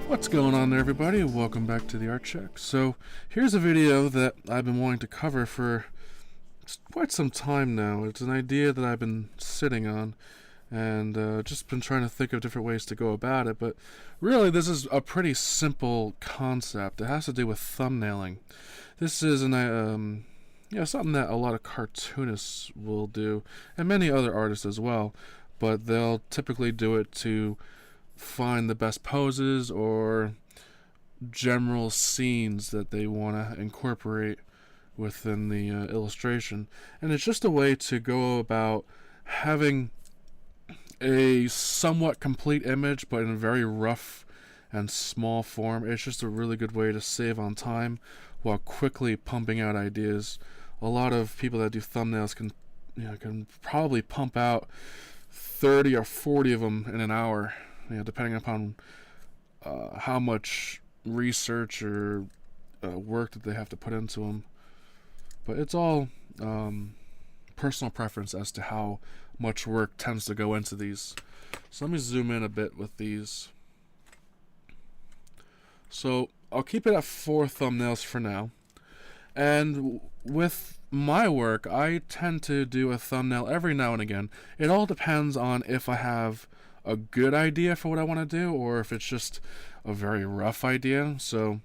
What's going on there, everybody? Welcome back to the Art Check. So here's a video that I've been wanting to cover for quite some time now. It's an idea that I've been sitting on and just been trying to think of different ways to go about it, but really this is a pretty simple concept. It has to do with thumbnailing. This is something that a lot of cartoonists will do, and many other artists as well, but they'll typically do it to find the best poses or general scenes that they want to incorporate within the illustration. And it's just a way to go about having a somewhat complete image but in a very rough and small form. It's just a really good way to save on time while quickly pumping out ideas. A lot of people that do thumbnails can probably pump out 30 or 40 of them in an hour, depending upon how much research or work that they have to put into them. But it's all personal preference as to how much work tends to go into these. So let me zoom in a bit with these. So I'll keep it at 4 thumbnails for now. And with my work, I tend to do a thumbnail every now and again. It all depends on if I have a good idea for what I want to do or if it's just a very rough idea. So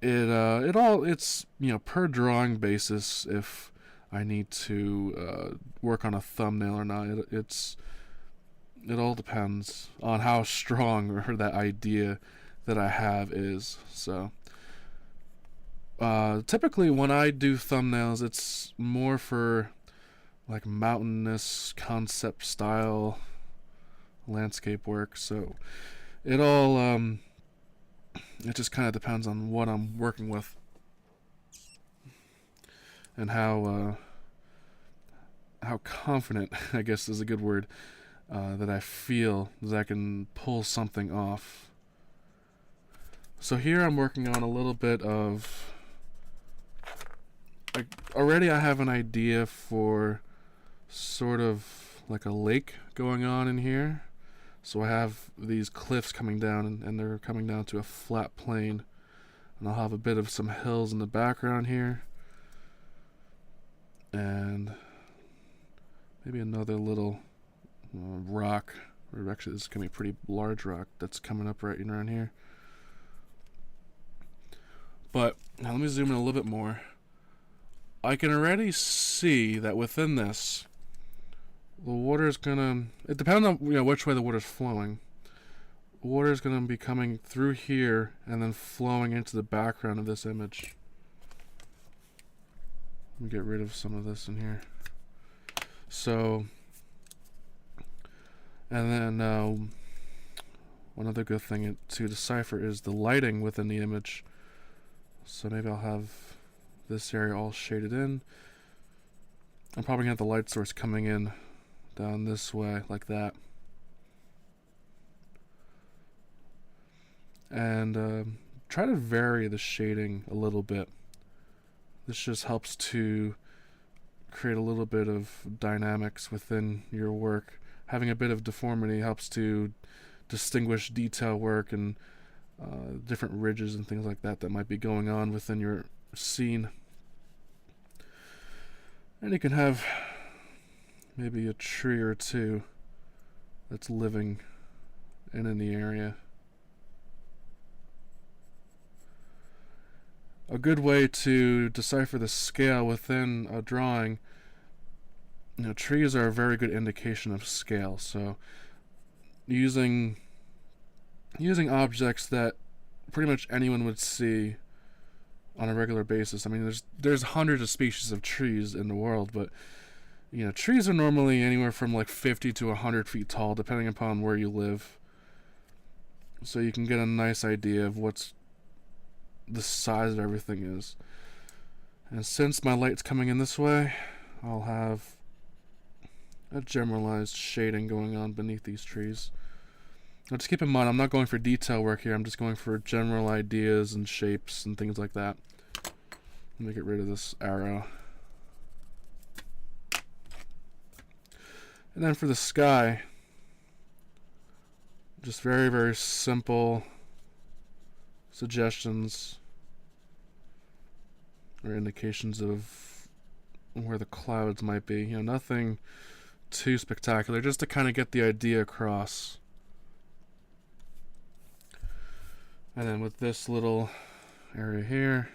it's per drawing basis if I need to work on a thumbnail or not. It all depends on how strong or that idea that I have is. So typically when I do thumbnails, it's more for like mountainous concept style landscape work. So it all it just kind of depends on what I'm working with and how confident, I guess is a good word, that I feel that I can pull something off. So here I'm working on a little bit of already I have an idea for sort of like a lake going on in here. So I have these cliffs coming down, and they're coming down to a flat plane. And I'll have a bit of some hills in the background here. And maybe another little rock. Or actually, this is going to be a pretty large rock that's coming up right around here. But now let me zoom in a little bit more. I can already see that within this, the water is gonna. It depends on which way the water is flowing. Water is gonna be coming through here and then flowing into the background of this image. Let me get rid of some of this in here. So, and then one other good thing to decipher is the lighting within the image. So maybe I'll have this area all shaded in. I'm probably gonna have the light source coming in down this way, like that. And try to vary the shading a little bit. This just helps to create a little bit of dynamics within your work. Having a bit of deformity helps to distinguish detail work and different ridges and things like that might be going on within your scene. And you can have maybe a tree or two that's living in the area. A good way to decipher the scale within a drawing, trees are a very good indication of scale. So using objects that pretty much anyone would see on a regular basis. I mean, there's hundreds of species of trees in the world, but trees are normally anywhere from like 50 to 100 feet tall, depending upon where you live. So you can get a nice idea of what's the size of everything is. And since my light's coming in this way, I'll have a generalized shading going on beneath these trees. Now just keep in mind, I'm not going for detail work here. I'm just going for general ideas and shapes and things like that. Let me get rid of this arrow. And then for the sky, Just very, very simple suggestions or indications of where the clouds might be. You know, nothing too spectacular, just to kind of get the idea across. And then with this little area here,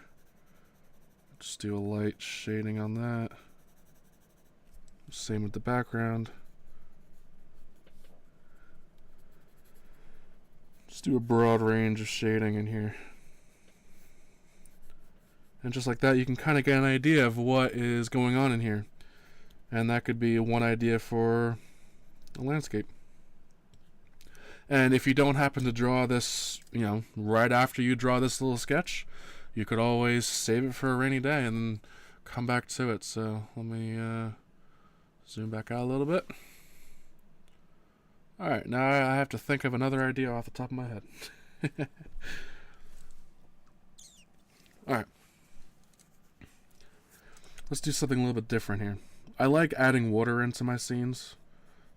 just do a light shading on that. Same with the background. Just do a broad range of shading in here. And just like that, you can kind of get an idea of what is going on in here. And that could be one idea for a landscape. And if you don't happen to draw this, you know, right after you draw this little sketch, you could always save it for a rainy day and then come back to it. So let me zoom back out a little bit. Alright, now I have to think of another idea off the top of my head. Alright. Let's do something a little bit different here. I like adding water into my scenes,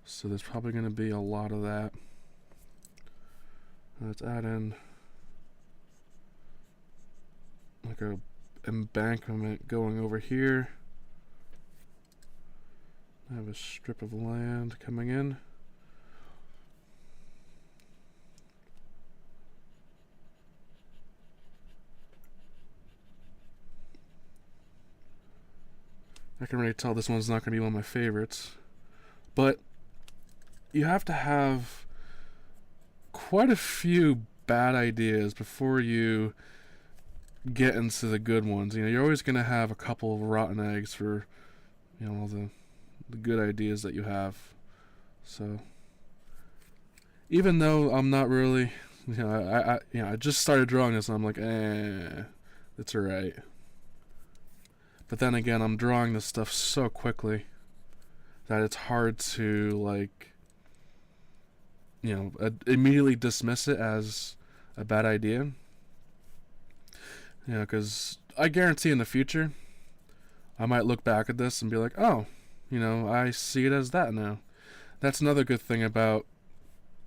so there's probably going to be a lot of that. Let's add in like a embankment going over here. I have a strip of land coming in. I can already tell this one's not going to be one of my favorites. But you have to have quite a few bad ideas before you get into the good ones. You know, you're always going to have a couple of rotten eggs for, you know, all the good ideas that you have. So even though I'm not really, you know, I just started drawing this and I'm like, it's alright. But then again, I'm drawing this stuff so quickly that it's hard to, like, you know, immediately dismiss it as a bad idea. You know, because I guarantee in the future, I might look back at this and be like, oh, you know, I see it as that now. That's another good thing about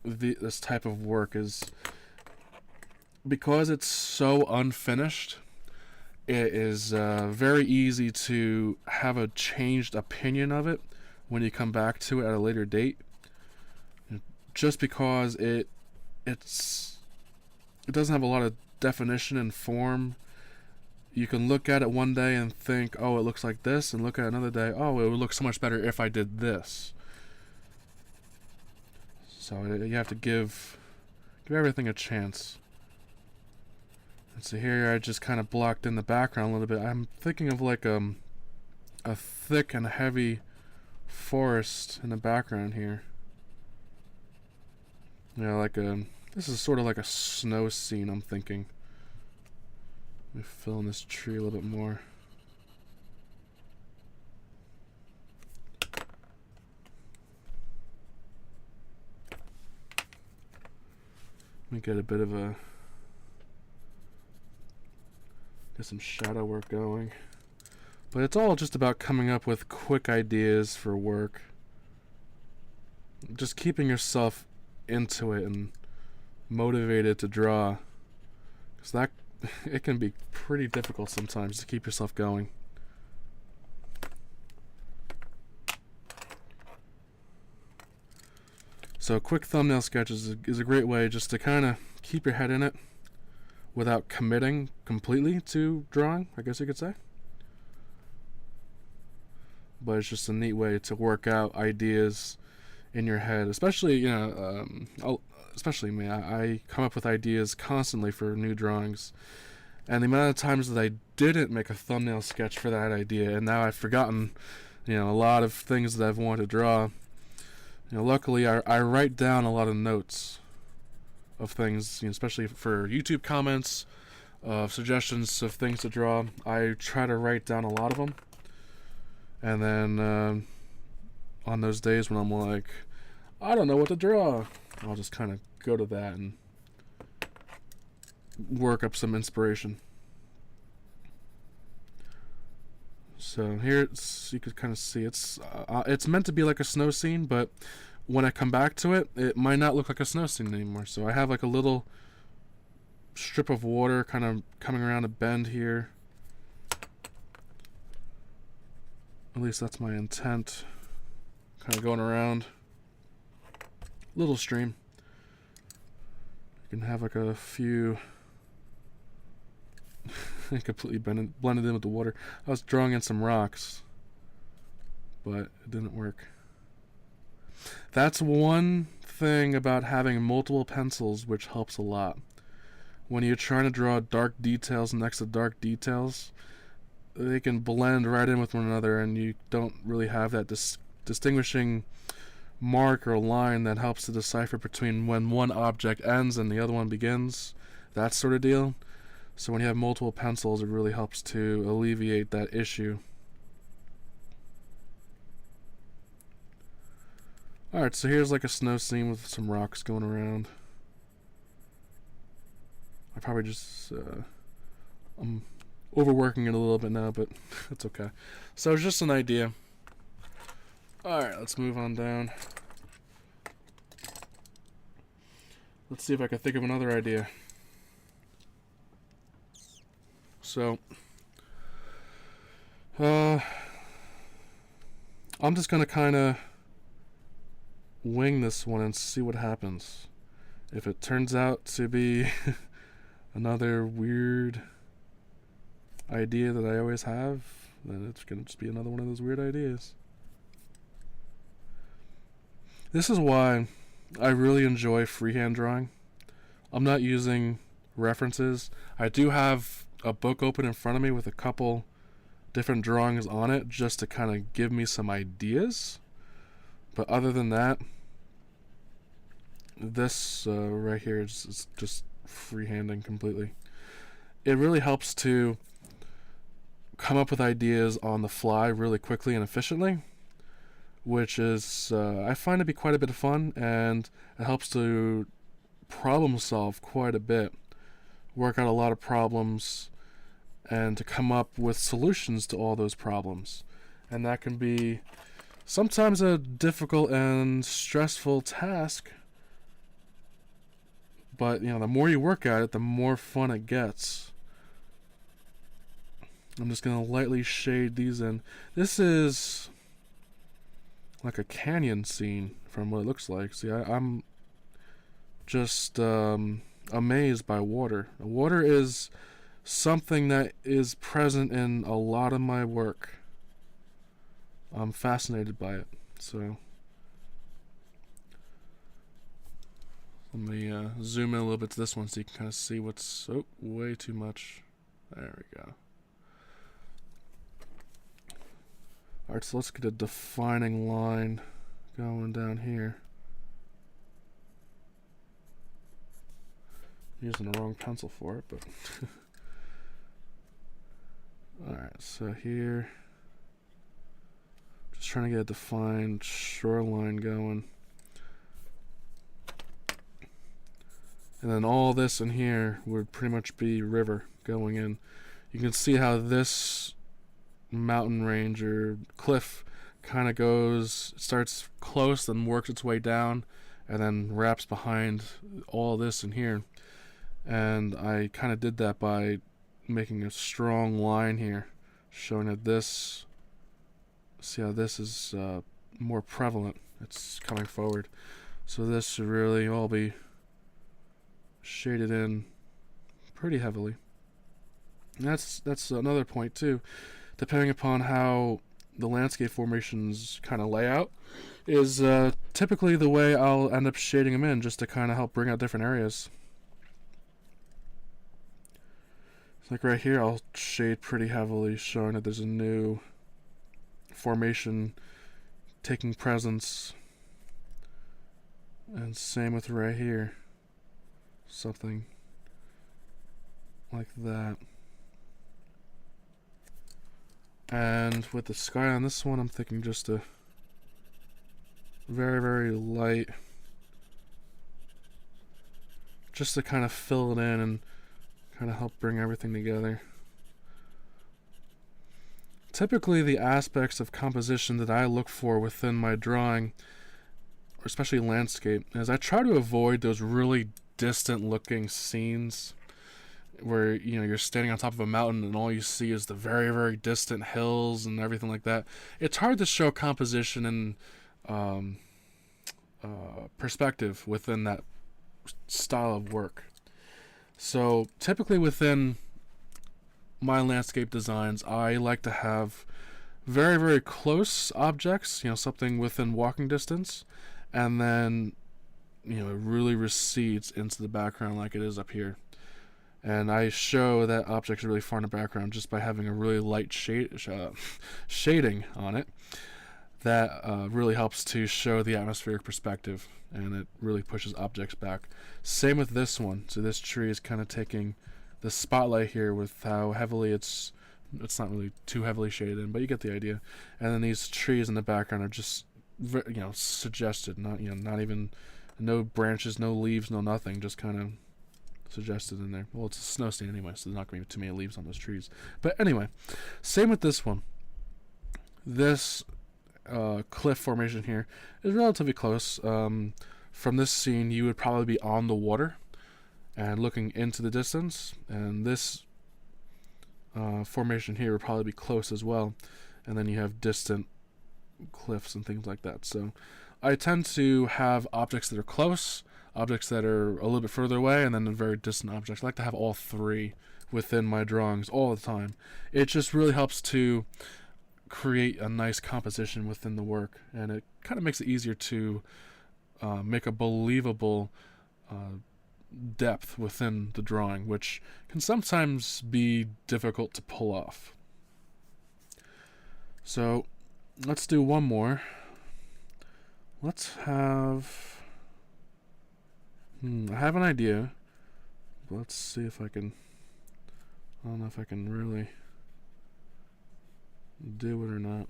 this type of work is because it's so unfinished, it is very easy to have a changed opinion of it when you come back to it at a later date. Just because it doesn't have a lot of definition and form. You can look at it one day and think, oh, it looks like this, and look at it another day, oh, it would look so much better if I did this. So you have to give everything a chance. And so here I just kind of blocked in the background a little bit. I'm thinking of like a thick and heavy forest in the background here. You know, like this is sort of like a snow scene, I'm thinking. Let me fill in this tree a little bit more. Let me get a bit of get some shadow work going. But it's all just about coming up with quick ideas for work. Just keeping yourself into it and motivated to draw. Because that it can be pretty difficult sometimes to keep yourself going. So quick thumbnail sketches is a great way just to kind of keep your head in it without committing completely to drawing, I guess you could say. But it's just a neat way to work out ideas in your head, especially, you know, especially me. I come up with ideas constantly for new drawings, and the amount of times that I didn't make a thumbnail sketch for that idea, and now I've forgotten, you know, a lot of things that I've wanted to draw. You know, luckily I write down a lot of notes of things, you know, especially for YouTube comments, suggestions of things to draw. I try to write down a lot of them, and then on those days when I'm like, I don't know what to draw, I'll just kind of go to that and work up some inspiration. So here you could kind of see it's meant to be like a snow scene, but when I come back to it, it might not look like a snow scene anymore. So I have like a little strip of water kind of coming around a bend here. At least that's my intent. Kind of going around. Little stream. You can have like a few. I completely blended in with the water. I was drawing in some rocks, but it didn't work. That's one thing about having multiple pencils which helps a lot. When you're trying to draw dark details next to dark details, they can blend right in with one another, and you don't really have that distinguishing mark or line that helps to decipher between when one object ends and the other one begins, that sort of deal. So when you have multiple pencils, it really helps to alleviate that issue. Alright, so here's like a snow scene with some rocks going around. I probably just I'm overworking it a little bit now, but it's okay. So it's just an idea. Alright, let's move on down. Let's see if I can think of another idea. So I'm just gonna kinda wing this one and see what happens. If it turns out to be another weird idea that I always have, then it's gonna just be another one of those weird ideas. This is why I really enjoy freehand drawing. I'm not using references. I do have a book open in front of me with a couple different drawings on it just to kind of give me some ideas. But other than that, this right here is just freehanding completely. It really helps to come up with ideas on the fly really quickly and efficiently, which is, I find to be quite a bit of fun, and it helps to problem solve quite a bit, work out a lot of problems, and to come up with solutions to all those problems. And that can be sometimes a difficult and stressful task, but the more you work at it, the more fun it gets. I'm just going to lightly shade these in. This is like a canyon scene from what it looks like. See, I'm just amazed by water. Water is something that is present in a lot of my work. I'm fascinated by it. So let me zoom in a little bit to this one so you can kind of see what's... Oh, way too much. There we go. Alright, so let's get a defining line going down here. Using the wrong pencil for it, but... Alright, so here... Just trying to get a defined shoreline going. And then all this in here would pretty much be river going in. You can see how this mountain range or cliff kind of goes, starts close, then works its way down, and then wraps behind all this in here. And I kind of did that by making a strong line here, showing that this, see how this is more prevalent. It's coming forward. So this should really all be shaded in pretty heavily. And that's another point too. Depending upon how the landscape formations kind of lay out, is typically the way I'll end up shading them in, just to kind of help bring out different areas. Like right here, I'll shade pretty heavily, showing that there's a new formation taking presence. And same with right here. Something like that. And with the sky on this one, I'm thinking just a very, very light, just to kind of fill it in and kind of help bring everything together. Typically, the aspects of composition that I look for within my drawing especially landscape, is I try to avoid those really distant looking scenes where you're standing on top of a mountain and all you see is the very, very distant hills and everything like that. It's hard to show composition and perspective within that style of work. So typically within my landscape designs, I like to have very, very close objects, something within walking distance, and then it really recedes into the background like it is up here. And I show that object is really far in the background just by having a really light shading on it. That really helps to show the atmospheric perspective, and it really pushes objects back. Same with this one. So this tree is kind of taking the spotlight here with how heavily it's not really too heavily shaded in, but you get the idea. And then these trees in the background are just suggested, not even no branches, no leaves, no nothing, just kind of suggested in there. Well, it's a snow scene anyway, so there's not going to be too many leaves on those trees. But anyway, same with this one. This cliff formation here is relatively close. From this scene, you would probably be on the water and looking into the distance, and this formation here would probably be close as well, and then you have distant cliffs and things like that. So I tend to have objects that are close, objects that are a little bit further away, and then a very distant objects. I like to have all three within my drawings all the time. It just really helps to create a nice composition within the work, and it kind of makes it easier to make a believable depth within the drawing, which can sometimes be difficult to pull off. So let's do one more. Let's have I have an idea, but let's see if I don't know if I can really do it or not.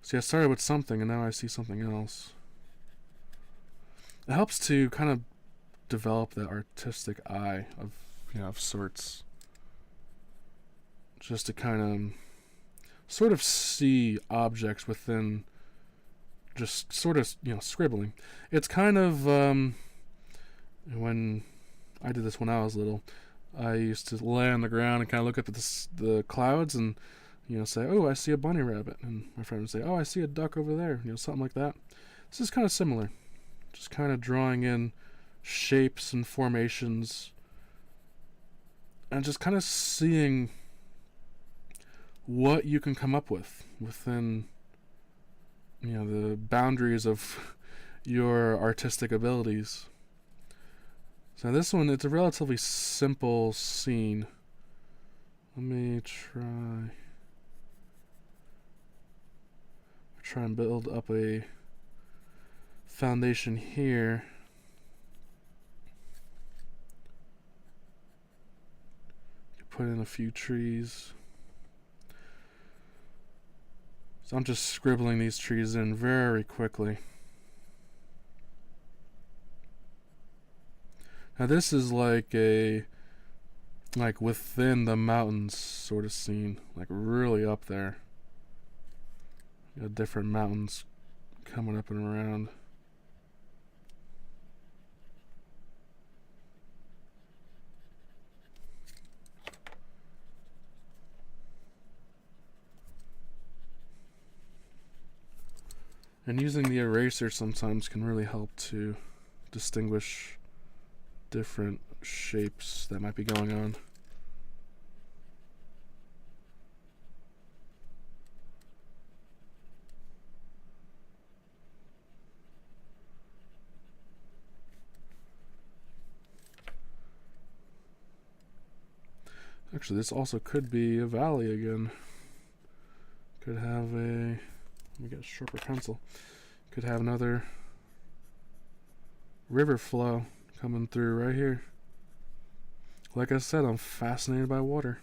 See, I started with something and now I see something else. It helps to kind of develop that artistic eye of sorts. Just to kind of sort of see objects within just sort of, scribbling. It's kind of, when I did this when I was little, I used to lay on the ground and kind of look at the clouds and, say, oh, I see a bunny rabbit. And my friend would say, oh, I see a duck over there. Something like that. This is kind of similar. Just kind of drawing in shapes and formations and just kind of seeing what you can come up with within, the boundaries of your artistic abilities. So this one, it's a relatively simple scene. Let me try and build up a foundation here. Put in a few trees. So I'm just scribbling these trees in very quickly. Now this is like within the mountains sort of scene, like really up there. You got different mountains coming up and around. And using the eraser sometimes can really help to distinguish different shapes that might be going on. Actually, this also could be a valley again. Could have a... Let me get a sharper pencil. Could have another river flow coming through right here. Like I said, I'm fascinated by water.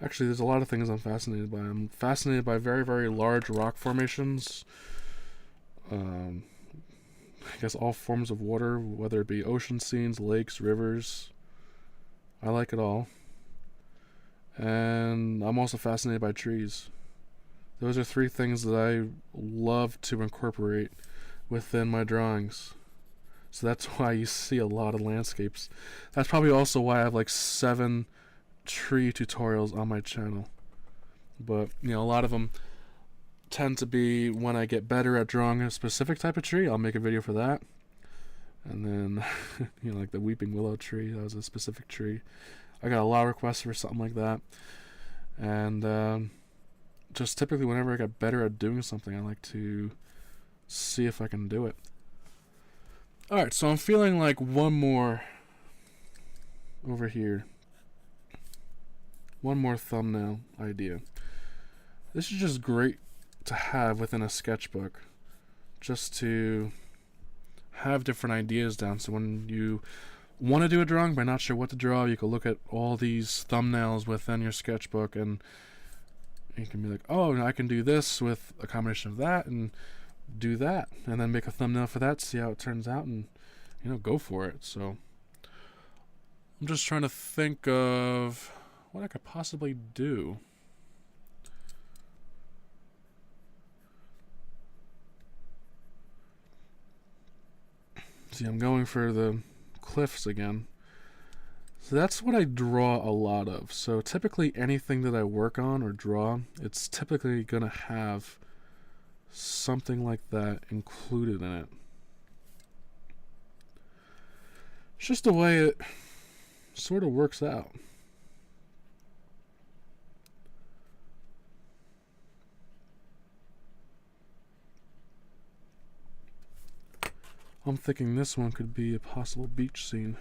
Actually, there's a lot of things I'm fascinated by. I'm fascinated by very, very large rock formations. I guess all forms of water, whether it be ocean scenes, lakes, rivers. I like it all. and I'm also fascinated by trees. Those are three things that I love to incorporate within my drawings. So that's why you see a lot of landscapes. That's probably also why I have like 7 tree tutorials on my channel. But, you know, a lot of them tend to be when I get better at drawing a specific type of tree, I'll make a video for that. And then, you know, like the weeping willow tree, that was a specific tree. I got a lot of requests for something like that. And just typically whenever I get better at doing something, I like to see if I can do it. Alright, so I'm feeling like one more over here. One more thumbnail idea. This is just great to have within a sketchbook, just to have different ideas down, so when you want to do a drawing but not sure what to draw, you can look at all these thumbnails within your sketchbook and you can be like, oh, I can do this with a combination of that and do that, and then make a thumbnail for that, see how it turns out, and, you know, go for it. So I'm just trying to think of what I could possibly do. See, I'm going for the cliffs again. So that's what I draw a lot of. So typically anything that I work on or draw, it's typically going to have something like that included in it. It's just the way it sort of works out. I'm thinking this one could be a possible beach scene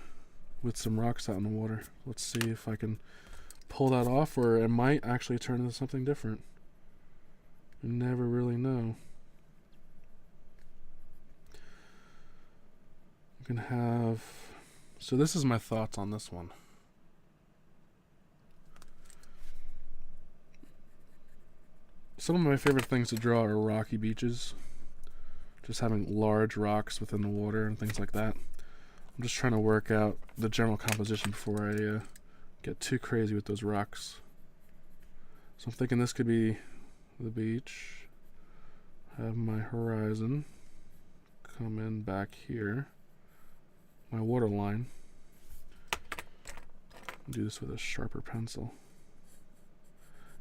with some rocks out in the water. Let's see if I can pull that off, or it might actually turn into something different. You never really know. You can have... So this is my thoughts on this one. Some of my favorite things to draw are rocky beaches. Just having large rocks within the water and things like that. I'm just trying to work out the general composition before I get too crazy with those rocks. So I'm thinking this could be the beach. Have my horizon come in back here. My water line. Do this with a sharper pencil.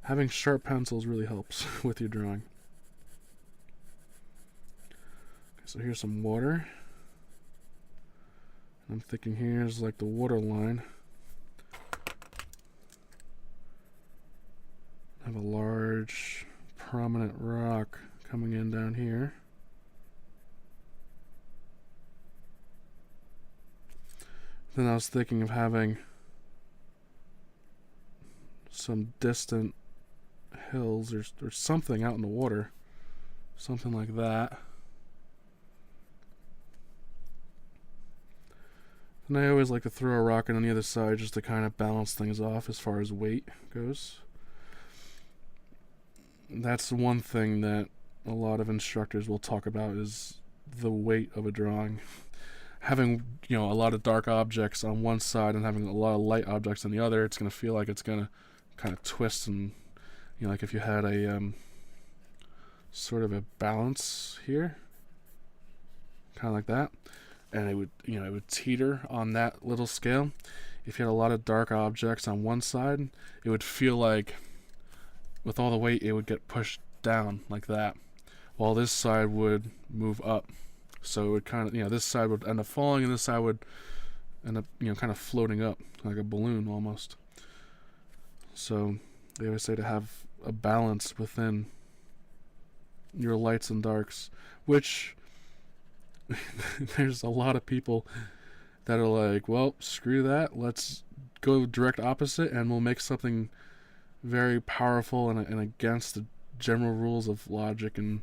Having sharp pencils really helps with your drawing. So here's some water. I'm thinking here's like the water line. I have a large prominent rock coming in down here. Then I was thinking of having some distant hills or something out in the water. Something like that. And I always like to throw a rock in on the other side just to kind of balance things off as far as weight goes. That's one thing that a lot of instructors will talk about, is the weight of a drawing. Having, you know, a lot of dark objects on one side and having a lot of light objects on the other, it's going to feel like it's going to kind of twist, and, you know, like if you had a sort of a balance here, kind of like that. And it would, you know, it would teeter on that little scale. If you had a lot of dark objects on one side, it would feel like with all the weight it would get pushed down like that, while this side would move up. So it would kind of, you know, this side would end up falling and this side would end up, you know, kind of floating up like a balloon almost. So they always say to have a balance within your lights and darks, which there's a lot of people that are like, well, screw that, let's go direct opposite and we'll make something very powerful and against the general rules of logic and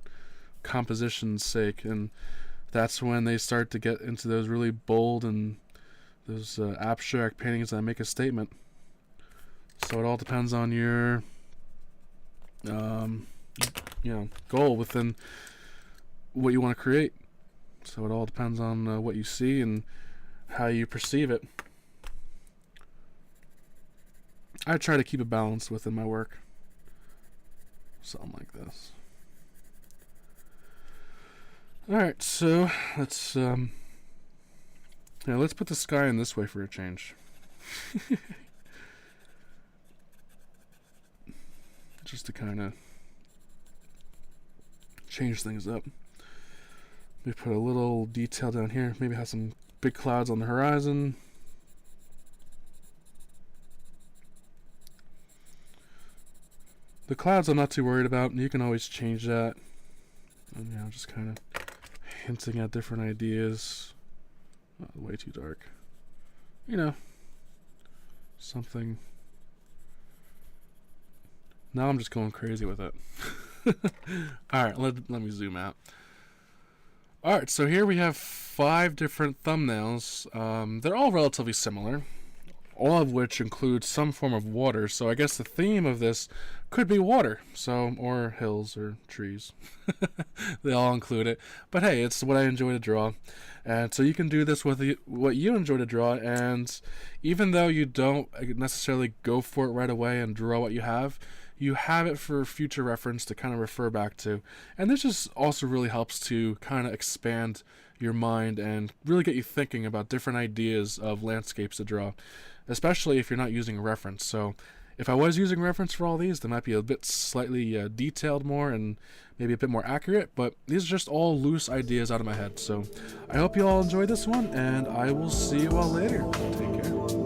composition's sake. And that's when they start to get into those really bold and those abstract paintings that make a statement. So it all depends on your you know, goal within what you want to create. So it all depends on what you see and how you perceive it. I try to keep a balance within my work. Something like this. Alright, so let's let's put the sky in this way for a change. Just to kind of change things up. We put a little detail down here. Maybe have some big clouds on the horizon. The clouds I'm not too worried about. You can always change that. And, just kind of hinting at different ideas. Way too dark. Something. Now I'm just going crazy with it. Alright, let me zoom out. Alright, so here we have 5 different thumbnails. They're all relatively similar, all of which include some form of water. So I guess the theme of this could be water, or hills or trees. They all include it. But hey, it's what I enjoy to draw. And so you can do this with what you enjoy to draw, and even though you don't necessarily go for it right away and draw what you have it for future reference to kind of refer back to. And this just also really helps to kind of expand your mind and really get you thinking about different ideas of landscapes to draw, especially if you're not using a reference. So if I was using reference for all these, they might be a bit slightly detailed more and maybe a bit more accurate, but these are just all loose ideas out of my head. So I hope you all enjoyed this one, and I will see you all later. Take care.